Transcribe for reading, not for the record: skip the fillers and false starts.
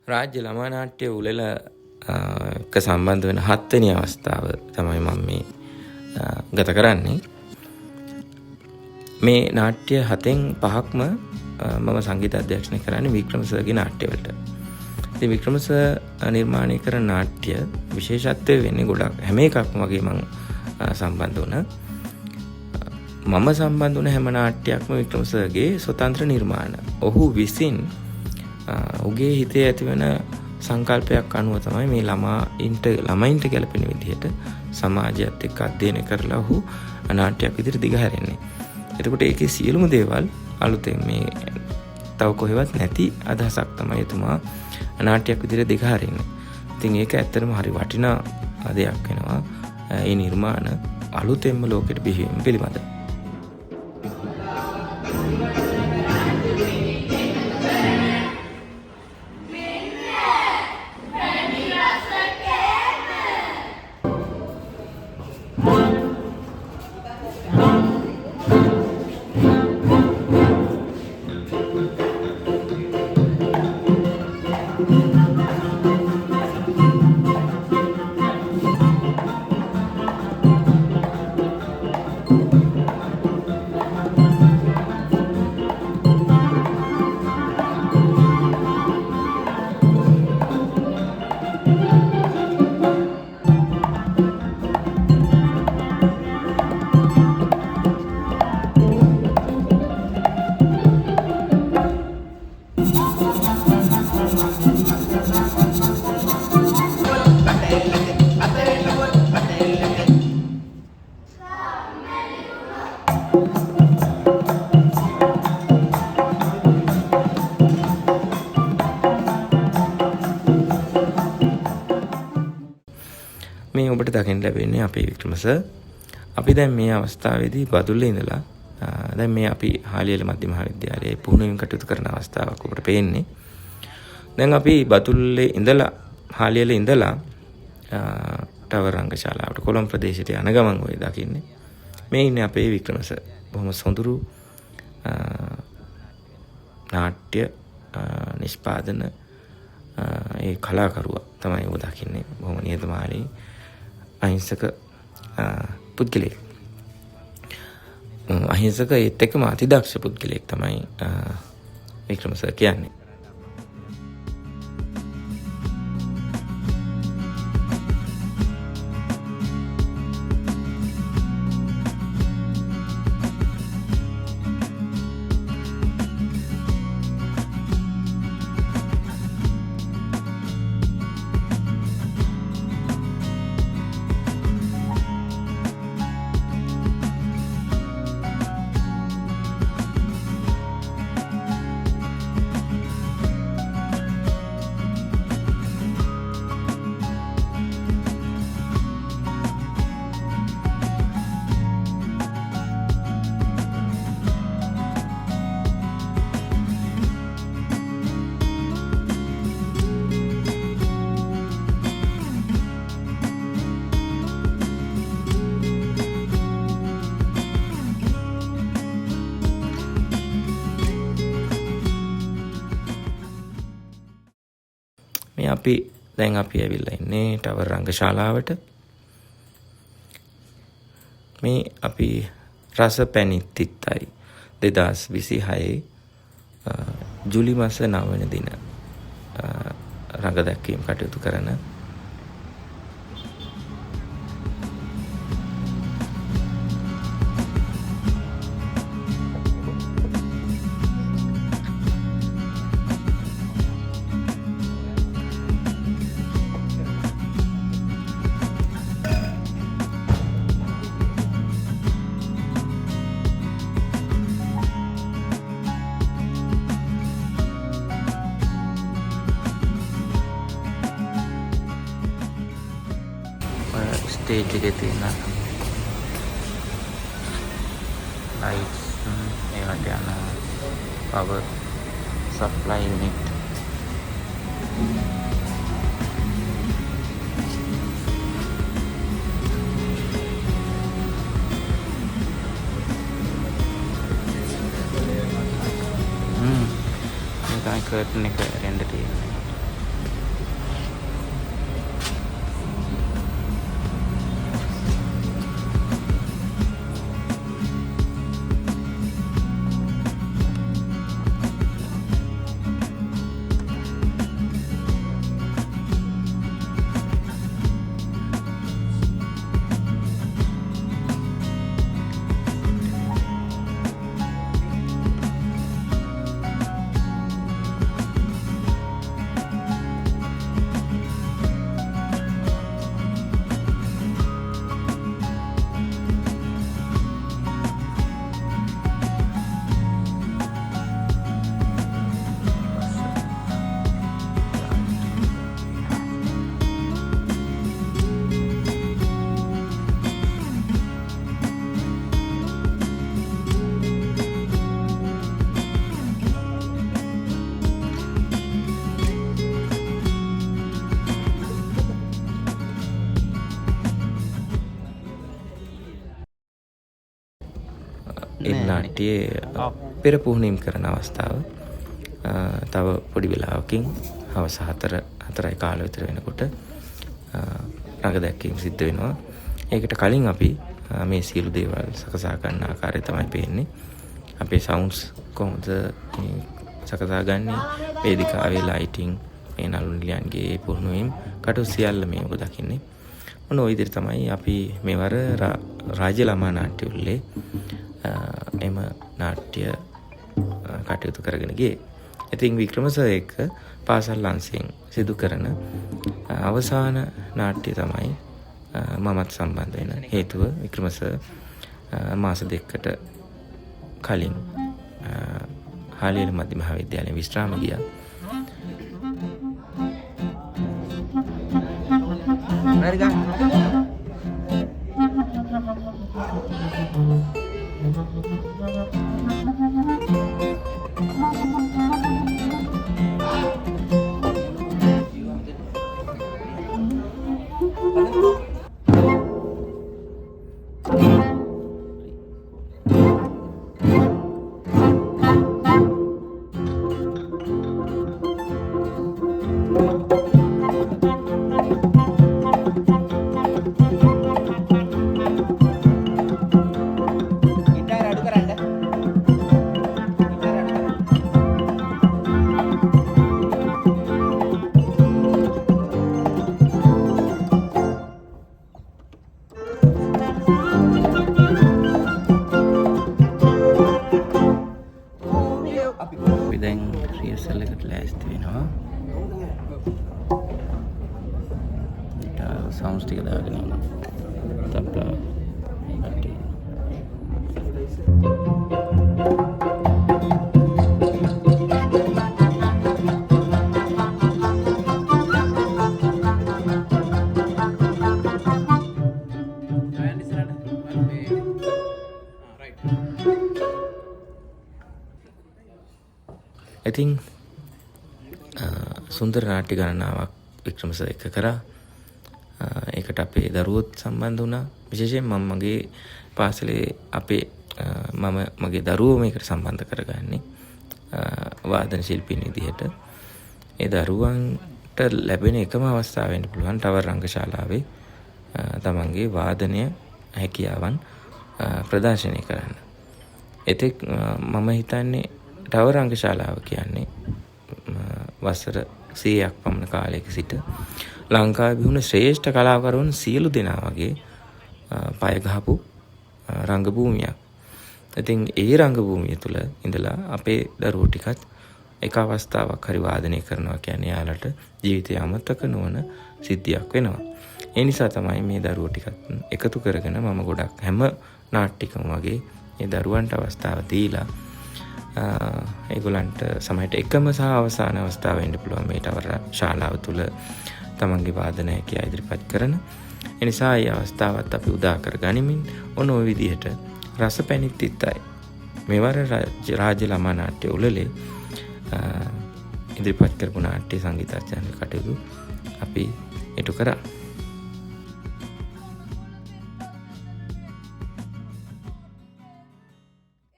රාජ්‍ය ළමා නාට්‍ය උළෙල එක සම්බන්ධ වෙන 7 වෙනි අවස්ථාව තමයි මම මේ ගත කරන්නේ. මේ නාට්‍ය 7න් 5ක්ම මම සංගීත අධ්‍යක්ෂණය කරන්නේ වික්‍රම සර්ගේ නාට්‍යවලට. ඉතින් වික්‍රම සර් නිර්මාණය කරන නාට්‍ය විශේෂත්වය වෙන්නේ ගොඩක් හැම එකක්ම වගේ මම සම්බන්ධ වුණා. මම සම්බන්ධ වුණ හැම නාට්‍යයක්ම වික්‍රම සර්ගේ ස්වතන්ත්‍ර නිර්මාණ. ඔහු විසින් ඔහුගේ හිතේ ඇතිවන සංකල්පයක් අනුව තමයි මේ ළමයින්ට ගැලපෙන විදිහට සමාජයත් එක්ක අධ්‍යයනය කරලා ඔහු නාට්‍යයක් විදිහට දිගහැරෙන්නේ. එතකොට ඒකේ සියලුම දේවල් අලුතෙන් මේ තව කොහෙවත් නැති අදහසක් තමයි එතුමා නාට්‍යයක් විදිහට දිගහැරෙන්නේ. ඉතින් ඒක ඇත්තටම හරි වටිනා දෙයක් වෙනවා. මේ නිර්මාණ අලුතෙන්ම ලෝකෙට බිහිවීම පිළිබඳ. මේ ඔබට දකින්න ලැබෙන්නේ අපේ වික්‍රම සර්. අපි දැන් මේ අවස්ථාවේදී බදුල්ලේ ඉඳලා දැන් මේ අපි හාලියල මධ්‍ය මහාවිද්‍යාලයේ පුහුණුවීම් කටයුතු කරන අවස්ථාවක් ඔබට පේන්නේ. දැන් අපි බදුල්ලේ ඉඳලා හාලියල ඉඳලා ටවර් රංගශාලාවට කොළඹ ප්‍රදේශයට යන ගමන් ඔය දකින්නේ. මේ ඉන්නේ අපේ වික්‍රම සර්. බොහොම සොඳුරු නාට්‍ය නිෂ්පාදන ඒ කලාකරුවා තමයි ඔබ දකින්නේ. බොහොම නිහතමානී අහිංසක පුද්ගලයෙක්. අහිංසක ඒත් එක්කම අතිදක්ෂ පුද්ගලයෙක් තමයි වික්‍රම සර් කියන්නේ. දැන් අපි ඇවිල්ලා ඉන්නේ ටවර් රංගශාලාවට. මේ අපි රස පැනිත්තිත්තයි 2026 ජූලි මාස 9 වෙනි දින රංග දැක්වීම කටයුතු කරන ස්ටේජ් එකේ තියෙන ලයිට්ස් ඒවට යන පවර් සප්ලයි යුනිට් මේ තමයි කර්ටන් එක රෙන්ඩර් තියෙන්නේ. ඒ නාට්‍යයේ පෙර පුහුණුවීම් කරන අවස්ථාව තව පොඩි වෙලාවකින් හවස 4:15 විතර වෙනකොට රඟ දැක්වීම සිද්ධ වෙනවා. ඒකට කලින් අපි මේ සියලු දේවල් සකසා ගන්න ආකාරය තමයි පේන්නේ. අපේ සවුන්ඩ්ස් කොහොමද සකසා ගන්නේ, වේදිකාවේ ලයිටිං, මේ නළු නිලියන්ගේ පුහුණුවීම් කටයුතු සියල්ල මේ ඔබ දකින්නේ. ඔන්න ওই විදිහට තමයි අපි මෙවර රාජ්‍ය ළමා නාට්‍ය උළෙලේ එම නාට්‍ය කටයුතු කරගෙන ගියේ. ඉතින් වික්‍රම සර් එක්ක පාසල් අංශයෙන් සිදු කරන අවසාන නාට්‍ය තමයි මමත් සම්බන්ධ වෙන හේතුව. වික්‍රම සර් මාස 2කට කලින් හාලියල මධ්‍ය මහාවිද්‍යාලයේ විශ්‍රාම ගියා. සවුන්ඩ්ස් ටික දාගෙන යනවා. තප්පා කට්ටිය. ඉතින් සුන්දර නාට්‍ය ගණනාවක් වික්‍රම සර් එක කරා. ඒකට අපේ දරුවොත් සම්බන්ධ වුණා. විශේෂයෙන් මම මගේ පාසලේ මගේ දරුවෝ මේකට සම්බන්ධ කරගන්නේ වාදන ශිල්පීන් විදිහට. ඒ දරුවන්ට ලැබෙන එකම අවස්ථාව වෙන්න පුළුවන් ටවර් රංගශාලාවේ තමන්ගේ වාදනය හැකියාවන් ප්‍රදර්ශනය කරන්න. එතෙක් මම හිතන්නේ ටවර් රංගශාලාව කියන්නේ වසර 100ක් පමණ කාලයක සිට ලංකාවේ බිහුණු ශ්‍රේෂ්ඨ කලාකරුවන් සියලු දෙනා වගේ පය ගහපු රංගභූමියක්. ඉතින් ඒ රංගභූමිය තුළ ඉඳලා අපේ දරුවෝ ටිකත් එක අවස්ථාවක් හරි වාදනය කරනවා කියන්නේ යාලට ජීවිතය අමතක නොවන සිද්ධියක් වෙනවා. ඒ නිසා තමයි මේ දරුවෝ ටිකත් එකතු කරගෙන මම ගොඩක් හැම නාට්‍යකම වගේ මේ දරුවන්ට අවස්ථාව දීලා ඒගොල්ලන්ට සමහරට එකම සහ අවසාන අවස්ථාව වෙන්න පුළුවන් මේ ටවර් ශාලාව තුළ තමන්ගේ වාදනය හැකියාව ඉදිරිපත් කරන. ඒ නිසා මේ අවස්ථාවත් අපි උදා කර ගනිමින් ඔන්න ඔය විදිහට රසපැනිත් තිත්තයි මෙවර රාජ්‍ය ළමා නාට්‍ය උළෙලේ ඉදිරිපත් කරපු නාට්‍ය සංගීතාචාර්ය කටයුතු අපි ඉටු කරා.